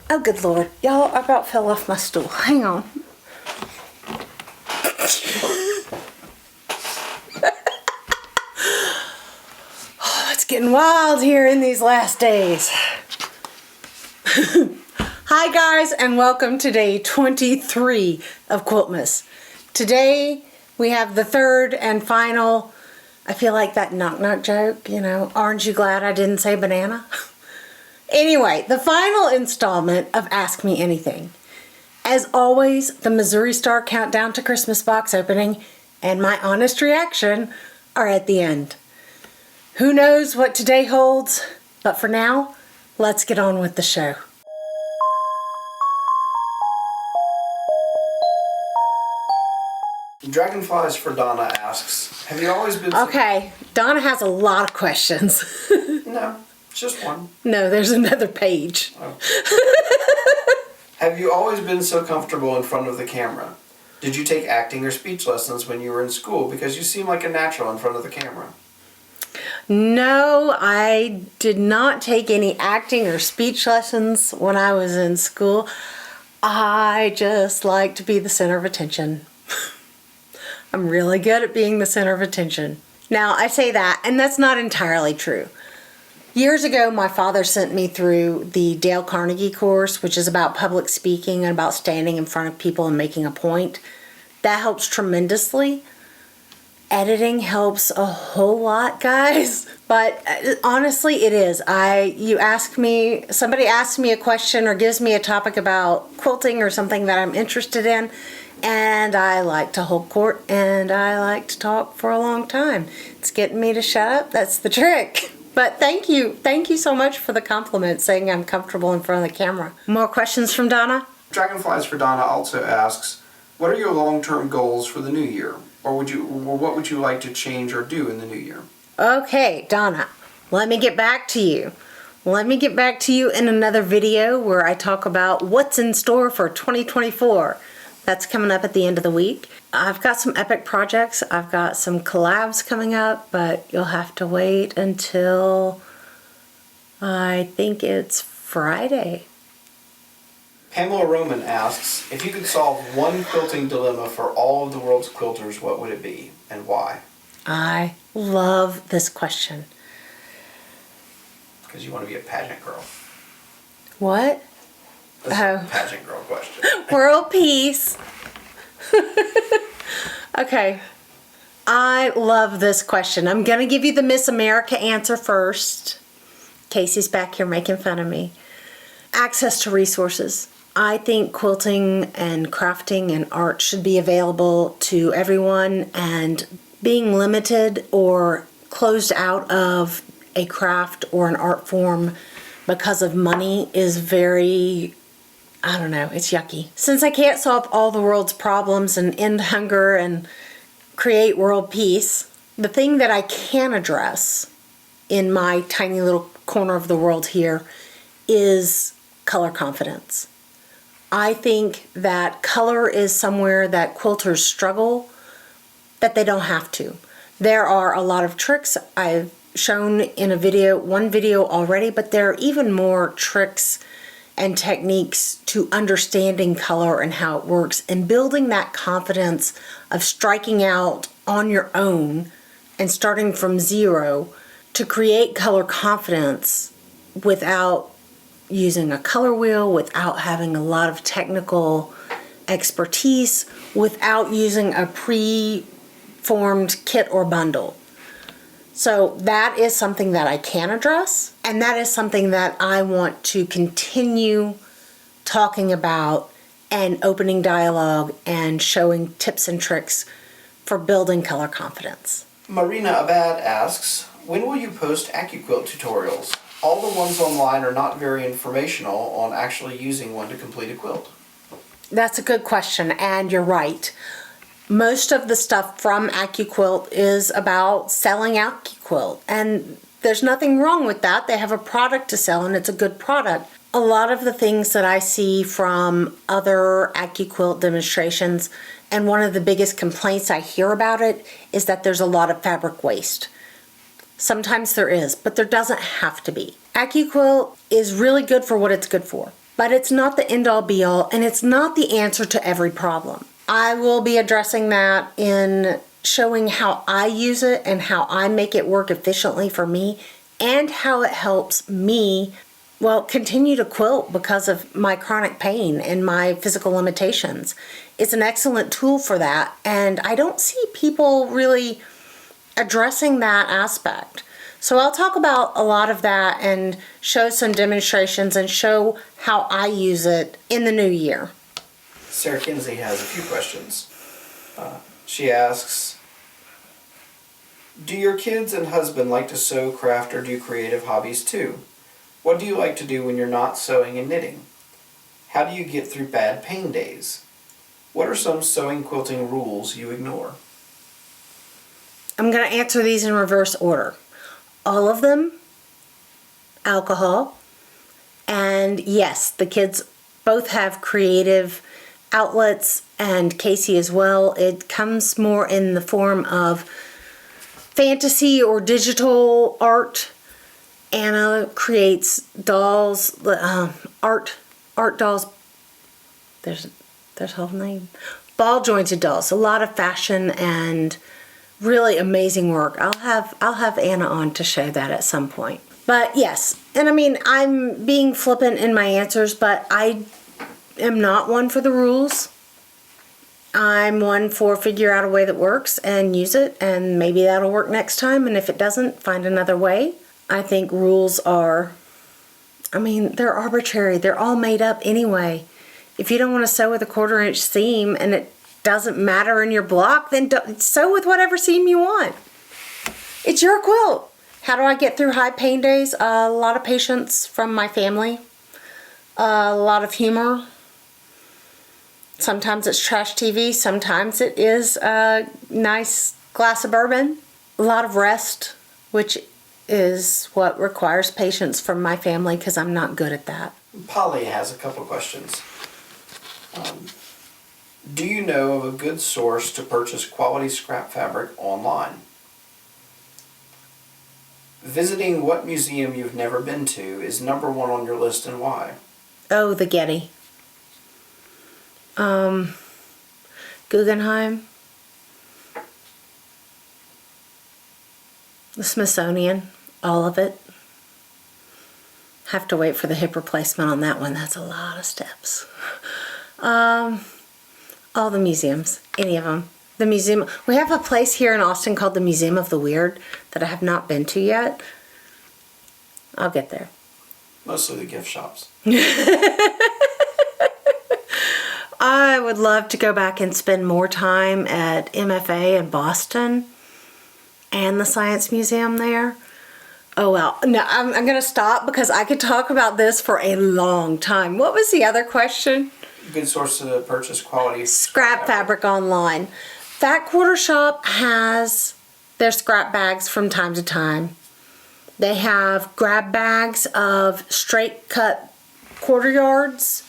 Oh, good Lord. Y'all, I about fell off my stool. Hang on. Oh, it's getting wild here in these last days. Hi guys, and welcome to day 23 of Quiltmas. Today we have the third and final, I feel like that knock-knock joke, you know, aren't you glad I didn't say banana? Anyway, the final installment of Ask Me Anything. As always, the Missouri Star countdown to Christmas box opening and my honest reaction are at the end. Who knows what today holds, but for now, let's get on with the show. Dragonflies for Donna asks, have you always been... Okay, Donna has a lot of questions. No, just one. No, there's another page. Oh. Have you always been so comfortable in front of the camera? Did you take acting or speech lessons when you were in school? Because you seem like a natural in front of the camera. No, I did not take any acting or speech lessons when I was in school. I just like to be the center of attention. I'm really good at being the center of attention. Now, I say that, and that's not entirely true. Years ago, my father sent me through the Dale Carnegie course, which is about public speaking and about standing in front of people and making a point. That helps tremendously. Editing helps a whole lot, guys. But honestly, it is. Somebody asks me a question or gives me a topic about quilting or something that I'm interested in, and I like to hold court and I like to talk for a long time. It's getting me to shut up. That's the trick. But thank you. Thank you so much for the compliment saying I'm comfortable in front of the camera. More questions from Donna? Dragonflies for Donna also asks, what are your long-term goals for the new year? Or what would you like to change or do in the new year? Okay, Donna, let me get back to you. Let me get back to you in another video where I talk about what's in store for 2024. That's coming up at the end of the week. I've got some epic projects. I've got some collabs coming up, but you'll have to wait until I think it's Friday. Pamela Roman asks, if you could solve one quilting dilemma for all of the world's quilters, what would it be and why? I love this question. Because you want to be a pageant girl. What? That's a pageant girl question. World peace. Okay. I love this question. I'm going to give you the Miss America answer first. Casey's back here making fun of me. Access to resources. I think quilting and crafting and art should be available to everyone, and being limited or closed out of a craft or an art form because of money is very, I don't know, it's yucky. Since I can't solve all the world's problems and end hunger and create world peace, the thing that I can address in my tiny little corner of the world here is color confidence. I think that color is somewhere that quilters struggle, that they don't have to. There are a lot of tricks I've shown in one video already, but there are even more tricks and techniques to understanding color and how it works and building that confidence of striking out on your own and starting from zero to create color confidence without using a color wheel, without having a lot of technical expertise, without using a pre-formed kit or bundle. So that is something that I can address, and that is something that I want to continue talking about and opening dialogue and showing tips and tricks for building color confidence. Marina Abad asks, when will you post ACU Quilt tutorials? All the ones online are not very informational on actually using one to complete a quilt. That's a good question, and you're right. Most of the stuff from ACU Quilt is about selling ACU Quilt, and there's nothing wrong with that. They have a product to sell, and it's a good product. A lot of the things that I see from other ACU Quilt demonstrations, and one of the biggest complaints I hear about it, is that there's a lot of fabric waste. Sometimes there is, but there doesn't have to be. ACU Quilt is really good for what it's good for. but it's not the end all be all, and it's not the answer to every problem. I will be addressing that in showing how I use it and how I make it work efficiently for me, and how it helps me, well, continue to quilt because of my chronic pain and my physical limitations. It's an excellent tool for that, and I don't see people really addressing that aspect. So I'll talk about a lot of that and show some demonstrations and show how I use it in the new year. Sarah Kinsey has a few questions. She asks, do your kids and husband like to sew, craft, or do creative hobbies too? What do you like to do when you're not sewing and knitting? How do you get through bad pain days? What are some sewing quilting rules you ignore? I'm going to answer these in reverse order. All of them, alcohol, and yes, the kids both have creative outlets, and Casey as well. It comes more in the form of fantasy or digital art. Anna creates dolls, art dolls. There's a whole name. Ball jointed dolls. A lot of fashion and really amazing work. I'll have Anna on to show that at some point. But yes, and I mean, I'm being flippant in my answers, but I am not one for the rules. I'm one for figure out a way that works and use it, and maybe that'll work next time, and if it doesn't, find another way. I think rules are, I mean, they're arbitrary. They're all made up anyway. If you don't want to sew with a 1/4 inch seam and it doesn't matter in your block, then sew with whatever seam you want. It's your quilt. How do I get through high pain days? A lot of patience from my family. A lot of humor. Sometimes it's trash TV. Sometimes it is a nice glass of bourbon. A lot of rest, which is what requires patience from my family because I'm not good at that. Polly has a couple questions. Do you know of a good source to purchase quality scrap fabric online? Visiting what museum you've never been to is number 1 on your list, and why? Oh, the Getty. Guggenheim. The Smithsonian. All of it. Have to wait for the hip replacement on that one. That's a lot of steps. All the museums. Any of them. The museum. We have a place here in Austin called the Museum of the Weird that I have not been to yet. I'll get there. Mostly the gift shops. I would love to go back and spend more time at MFA in Boston and the Science Museum there. Oh well, no, I'm going to stop because I could talk about this for a long time. What was the other question? Good source to purchase quality Scrap fabric online. Fat Quarter Shop has their scrap bags from time to time. They have grab bags of straight cut 1/4 yards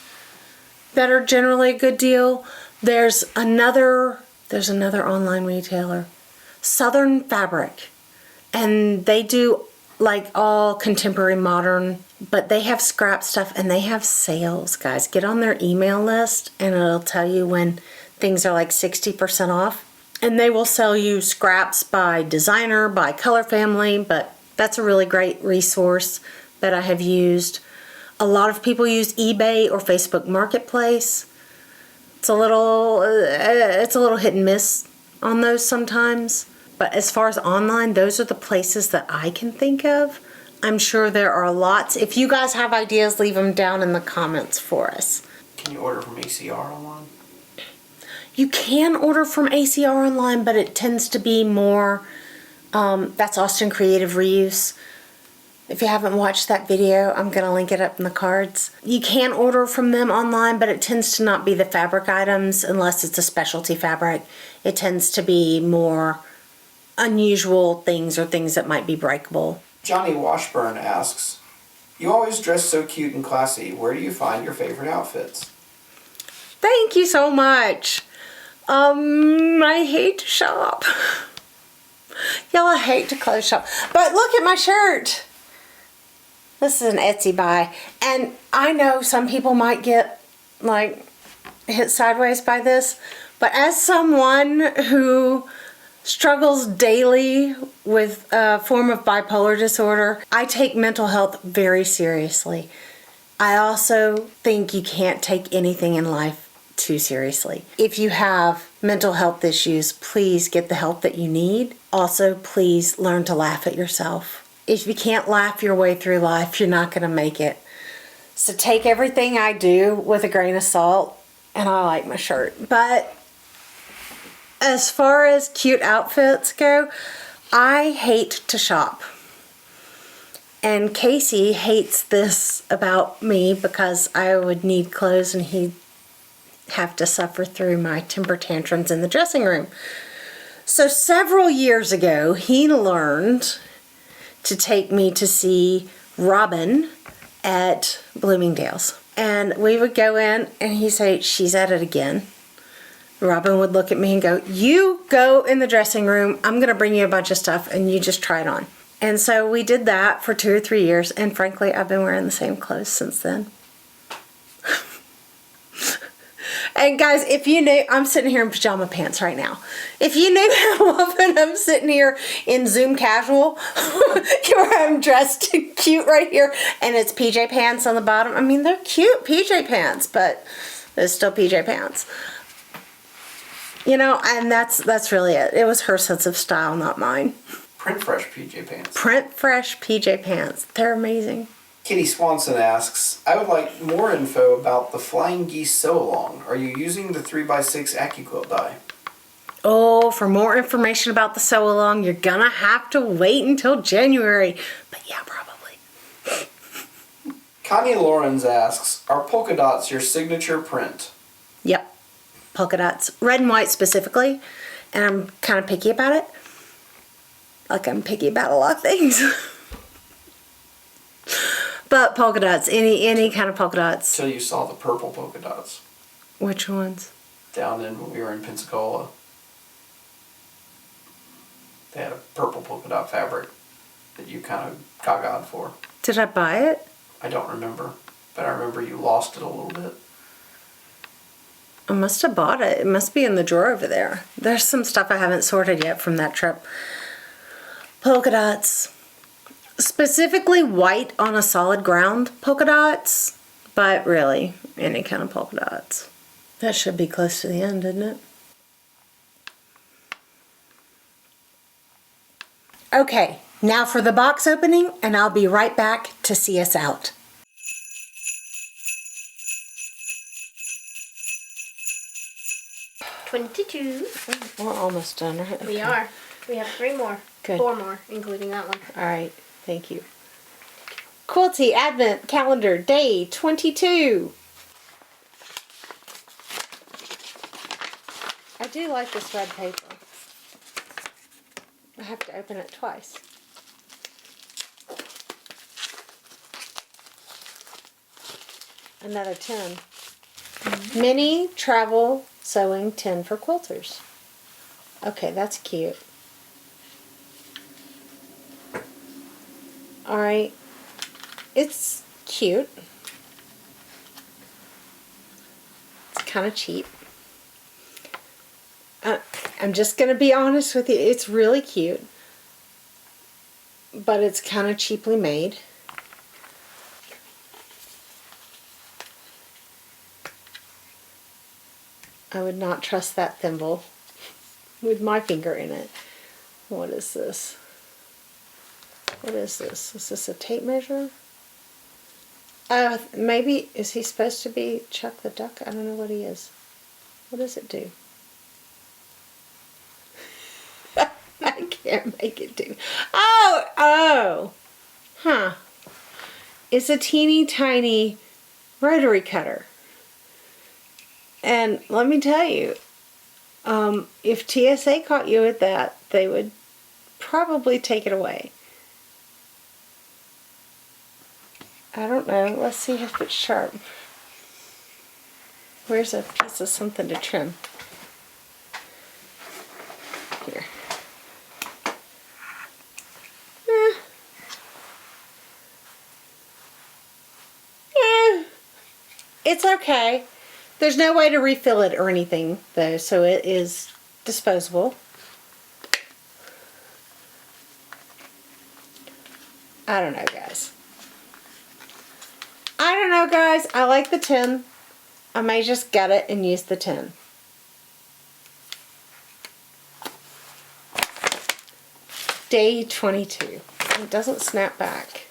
that are generally a good deal. There's another online retailer, Southern Fabric, and they do like all contemporary modern, but they have scrap stuff and they have sales, guys. Get on their email list and it'll tell you when things are like 60% off. And they will sell you scraps by designer, by color family, but that's a really great resource that I have used. A lot of people use eBay or Facebook Marketplace. It's a little hit and miss on those sometimes. But as far as online, those are the places that I can think of. I'm sure there are lots. If you guys have ideas, leave them down in the comments for us. Can you order from ACR online? You can order from ACR online, but it tends to be more, that's Austin Creative Reuse. If you haven't watched that video, I'm going to link it up in the cards. You can order from them online, but it tends to not be the fabric items unless it's a specialty fabric. It tends to be more unusual things or things that might be breakable. Johnny Washburn asks, you always dress so cute and classy. Where do you find your favorite outfits? Thank you so much. I hate to shop. Y'all, I hate to clothes shop. But look at my shirt. This is an Etsy buy. And I know some people might get, like, hit sideways by this. But as someone who struggles daily with a form of bipolar disorder, I take mental health very seriously. I also think you can't take anything in life too seriously. If you have mental health issues, please get the help that you need. Also, please learn to laugh at yourself. If you can't laugh your way through life, you're not going to make it. So take everything I do with a grain of salt, and I like my shirt. But as far as cute outfits go, I hate to shop. And Casey hates this about me because I would need clothes and he'd have to suffer through my temper tantrums in the dressing room. So several years ago, he learned to take me to see Robin at Bloomingdale's. And we would go in and he'd say, "She's at it again." Robin would look at me and go, "You go in the dressing room. I'm going to bring you a bunch of stuff and you just try it on." And so we did that for 2 or 3 years. And frankly, I've been wearing the same clothes since then. And guys, if you knew, I'm sitting here in pajama pants right now. If you knew how often I'm sitting here in Zoom casual, where I'm dressed cute right here, and it's PJ pants on the bottom. I mean, they're cute PJ pants, but it's still PJ pants. You know, and that's really it. It was her sense of style, not mine. Print fresh PJ pants. Print fresh PJ pants. They're amazing. Kitty Swanson asks, I would like more info about the Flying Geese Sew-Along. Are you using the 3x6 ACU Quilt die? Oh, for more information about the sew-along, you're gonna have to wait until January. But yeah, probably. Connie Lawrence asks, are polka dots your signature print? Yep. Polka dots. Red and white specifically. And I'm kind of picky about it. Like I'm picky about a lot of things. But polka dots, any kind of polka dots. Till you saw the purple polka dots. Which ones? Down in, when we were in Pensacola. They had a purple polka dot fabric that you kind of gagaed for. Did I buy it? I don't remember, but I remember you lost it a little bit. I must have bought it. It must be in the drawer over there. There's some stuff I haven't sorted yet from that trip. Polka dots. Specifically white on a solid ground polka dots, but really any kind of polka dots. That should be close to the end, isn't it? Okay, now for the box opening, and I'll be right back to see us out. We're almost done, right? We are. We have 3 more. Good. 4 more, including that one. All right, thank you. Quilty Advent Calendar Day 22. I do like this red paper. I have to open it twice. Another 10. Mini Travel Sewing 10 for Quilters. Okay, that's cute. Alright, it's cute. It's kind of cheap. I'm just going to be honest with you, it's really cute. But it's kind of cheaply made. I would not trust that thimble with my finger in it. What is this? What is this? Is this a tape measure? Maybe, is he supposed to be Chuck the Duck? I don't know what he is. What does it do? I can't make it do. Oh! Huh. It's a teeny tiny rotary cutter. And let me tell you, if TSA caught you at that, they would probably take it away. I don't know. Let's see if it's sharp. Where's a piece of something to trim? Here. It's okay. There's no way to refill it or anything, though, so it is disposable. I don't know, guys. I like the tin. I may just gut it and use the tin. Day 22. It doesn't snap back.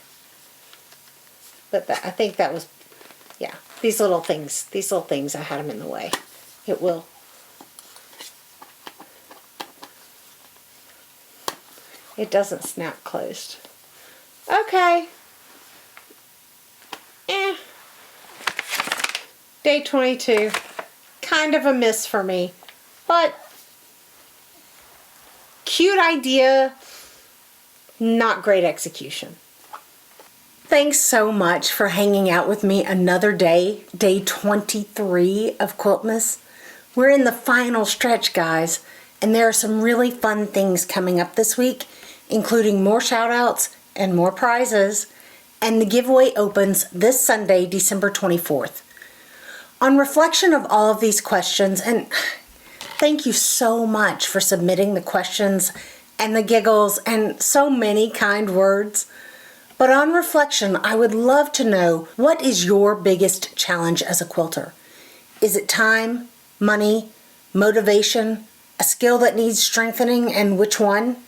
But I think that was, yeah, these little things, I had them in the way. It will. It doesn't snap closed. Okay. Day 22. Kind of a miss for me. But cute idea, not great execution. Thanks so much for hanging out with me another day, day 23 of Quiltmas. We're in the final stretch, guys, and there are some really fun things coming up this week, including more shout outs and more prizes, and the giveaway opens this Sunday, December 24th. On reflection of all of these questions, and thank you so much for submitting the questions and the giggles and so many kind words. But on reflection, I would love to know, what is your biggest challenge as a quilter? Is it time, money, motivation, a skill that needs strengthening, and which one?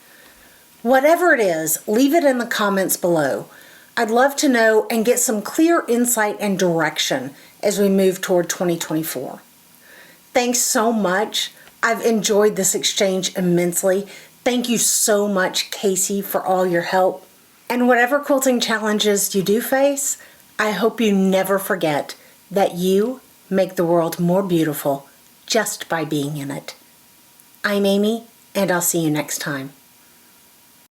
Whatever it is, leave it in the comments below. I'd love to know and get some clear insight and direction as we move toward 2024. Thanks so much. I've enjoyed this exchange immensely. Thank you so much, Casey, for all your help. And whatever quilting challenges you do face, I hope you never forget that you make the world more beautiful just by being in it. I'm Amy, and I'll see you next time.